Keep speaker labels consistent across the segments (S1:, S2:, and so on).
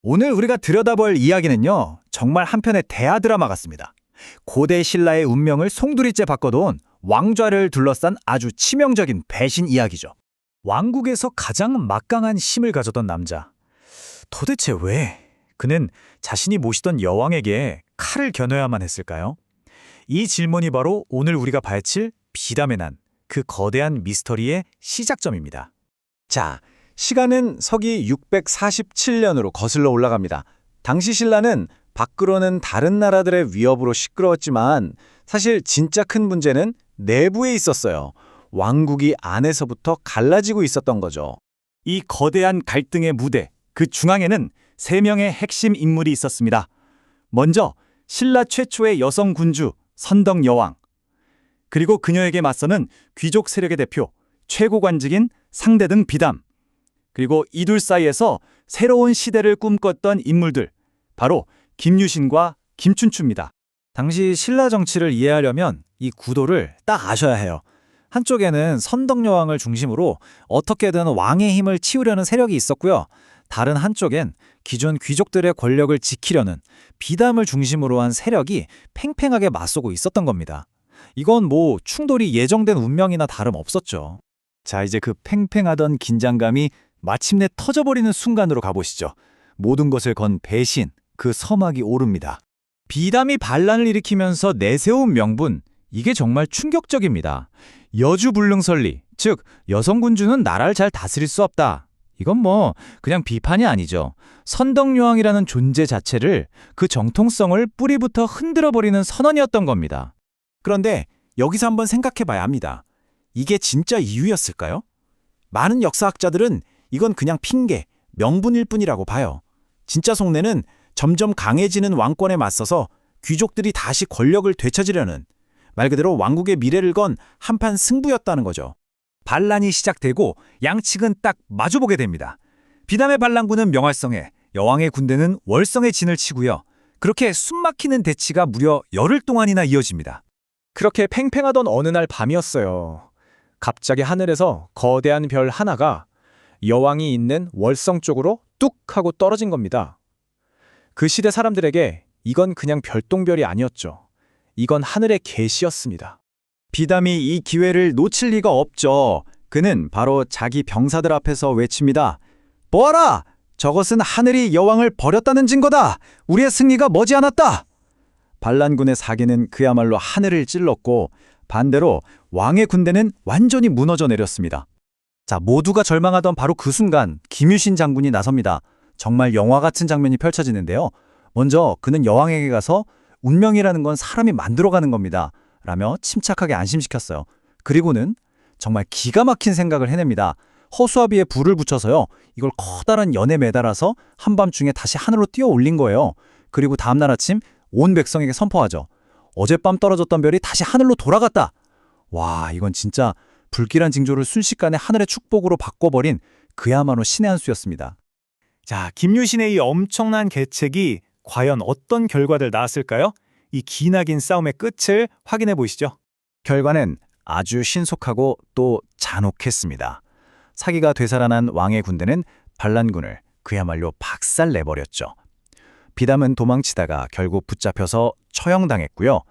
S1: 오늘 우리가 들여다볼 이야기는요, 정말 한편의 대하 드라마 같습니다. 고대 신라의 운명을 송두리째 바꿔놓은 왕좌를 둘러싼 아주 치명적인 배신 이야기죠. 왕국에서 가장 막강한 힘을 가졌던 남자. 도대체 왜 그는 자신이 모시던 여왕에게 칼을 겨눠야만 했을까요? 이 질문이 바로 오늘 우리가 파헤칠 비담의 난, 그 거대한 미스터리의 시작점입니다.
S2: 자, 시간은 서기 647년으로 거슬러 올라갑니다. 당시 신라는 밖으로는 다른 나라들의 위협으로 시끄러웠지만 사실 진짜 큰 문제는 내부에 있었어요. 왕국이 안에서부터 갈라지고 있었던 거죠.
S1: 이 거대한 갈등의 무대, 그 중앙에는 세 명의 핵심 인물이 있었습니다. 먼저 신라 최초의 여성 군주 선덕 여왕, 그리고 그녀에게 맞서는 귀족 세력의 대표 최고관직인 상대등 비담, 그리고 이 둘 사이에서 새로운 시대를 꿈꿨던 인물들, 바로 김유신과 김춘추입니다. 당시 신라 정치를 이해하려면 이 구도를 딱 아셔야 해요. 한쪽에는 선덕 여왕을 중심으로 어떻게든 왕의 힘을 치우려는 세력이 있었고요. 다른 한쪽엔 기존 귀족들의 권력을 지키려는 비담을 중심으로 한 세력이 팽팽하게 맞서고 있었던 겁니다. 이건 뭐 충돌이 예정된 운명이나 다름없었죠. 자, 이제 그 팽팽하던 긴장감이 마침내 터져버리는 순간으로 가보시죠. 모든 것을 건 배신, 그 서막이 오릅니다. 비담이 반란을 일으키면서 내세운 명분, 이게 정말 충격적입니다. 여주불능설리, 즉 여성군주는 나라를 잘 다스릴 수 없다. 이건 뭐 그냥 비판이 아니죠. 선덕여왕이라는 존재 자체를, 그 정통성을 뿌리부터 흔들어버리는 선언이었던 겁니다. 그런데 여기서 한번 생각해봐야 합니다. 이게 진짜 이유였을까요? 많은 역사학자들은 이건 그냥 핑계, 명분일 뿐이라고 봐요. 진짜 속내는 점점 강해지는 왕권에 맞서서 귀족들이 다시 권력을 되찾으려는, 말 그대로 왕국의 미래를 건 한판 승부였다는 거죠. 반란이 시작되고 양측은 딱 마주보게 됩니다. 비담의 반란군은 명활성에, 여왕의 군대는 월성에 진을 치고요. 그렇게 숨막히는 대치가 무려 열흘 동안이나 이어집니다.
S3: 그렇게 팽팽하던 어느 날 밤이었어요. 갑자기 하늘에서 거대한 별 하나가 여왕이 있는 월성 쪽으로 뚝 하고 떨어진 겁니다. 그 시대 사람들에게 이건 그냥 별똥별이 아니었죠. 이건 하늘의 계시였습니다.
S2: 비담이 이 기회를 놓칠 리가 없죠. 그는 바로 자기 병사들 앞에서 외칩니다. 보아라! 저것은 하늘이 여왕을 버렸다는 증거다! 우리의 승리가 머지않았다! 반란군의 사기는 그야말로 하늘을 찔렀고 반대로 왕의 군대는 완전히 무너져 내렸습니다. 자, 모두가 절망하던 바로 그 순간 김유신 장군이 나섭니다. 정말 영화 같은 장면이 펼쳐지는데요. 먼저 그는 여왕에게 가서 운명이라는 건 사람이 만들어가는 겁니다. 라며 침착하게 안심시켰어요. 그리고는 정말 기가 막힌 생각을 해냅니다. 허수아비에 불을 붙여서요. 이걸 커다란 연에 매달아서 한밤중에 다시 하늘로 띄어 올린 거예요. 그리고 다음날 아침 온 백성에게 선포하죠. 어젯밤 떨어졌던 별이 다시 하늘로 돌아갔다. 와, 이건 진짜 불길한 징조를 순식간에 하늘의 축복으로 바꿔버린 그야말로 신의 한 수였습니다.
S1: 자, 김유신의 이 엄청난 계책이 과연 어떤 결과를 낳았을까요? 이 기나긴 싸움의 끝을 확인해 보시죠.
S2: 결과는 아주 신속하고 또 잔혹했습니다. 사기가 되살아난 왕의 군대는 반란군을 그야말로 박살내버렸죠. 비담은 도망치다가 결국 붙잡혀서 처형당했고요.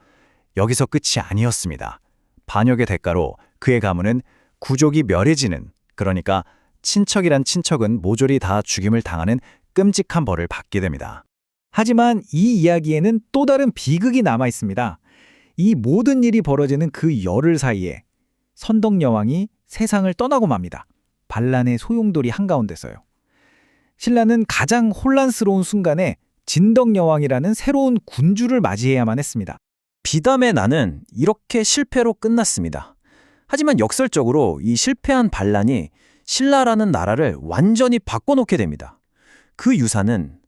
S2: 여기서 끝이 아니었습니다. 반역의 대가로 그의 가문은 구족이 멸해지는, 그러니까 친척이란 친척은 모조리 다 죽임을 당하는 끔찍한 벌을 받게 됩니다.
S1: 하지만 이 이야기에는 또 다른 비극이 남아 있습니다. 이 모든 일이 벌어지는 그 열흘 사이에 선덕 여왕이 세상을 떠나고 맙니다. 반란의 소용돌이 한가운데서요. 신라는 가장 혼란스러운 순간에 진덕 여왕이라는 새로운 군주를 맞이해야만 했습니다.
S3: 비담의 난은 이렇게 실패로 끝났습니다. 하지만 역설적으로 이 실패한 반란이 신라라는 나라를 완전히 바꿔놓게 됩니다. 그 유산은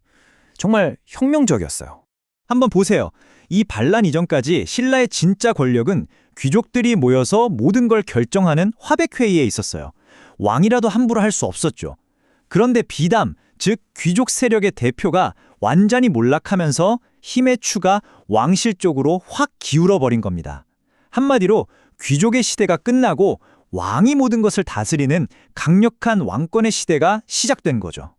S3: 정말 혁명적이었어요.
S1: 한번 보세요. 이 반란 이전까지 신라의 진짜 권력은 귀족들이 모여서 모든 걸 결정하는 화백회의에 있었어요. 왕이라도 함부로 할 수 없었죠. 그런데 비담, 즉 귀족 세력의 대표가 완전히 몰락하면서 힘의 추가 왕실 쪽으로 확 기울어버린 겁니다. 한마디로 귀족의 시대가 끝나고 왕이 모든 것을 다스리는 강력한 왕권의 시대가 시작된 거죠.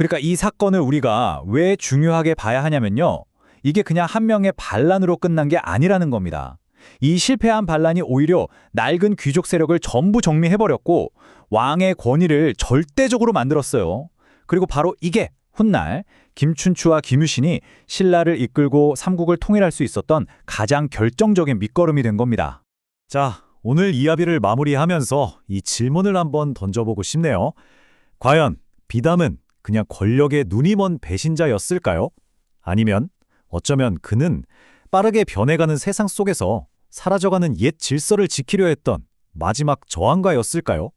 S2: 그러니까 이 사건을 우리가 왜 중요하게 봐야 하냐면요. 이게 그냥 한 명의 반란으로 끝난 게 아니라는 겁니다. 이 실패한 반란이 오히려 낡은 귀족 세력을 전부 정리해버렸고 왕의 권위를 절대적으로 만들었어요. 그리고 바로 이게 훗날 김춘추와 김유신이 신라를 이끌고 삼국을 통일할 수 있었던 가장 결정적인 밑거름이 된 겁니다.
S4: 자, 오늘 이야기를 마무리하면서 이 질문을 한번 던져보고 싶네요. 과연 비담은 그냥 권력에 눈이 먼 배신자였을까요? 아니면 어쩌면 그는 빠르게 변해가는 세상 속에서 사라져가는 옛 질서를 지키려 했던 마지막 저항가였을까요?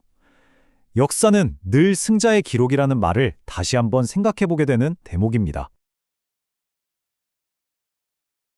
S4: 역사는 늘 승자의 기록이라는 말을 다시 한번 생각해보게 되는 대목입니다.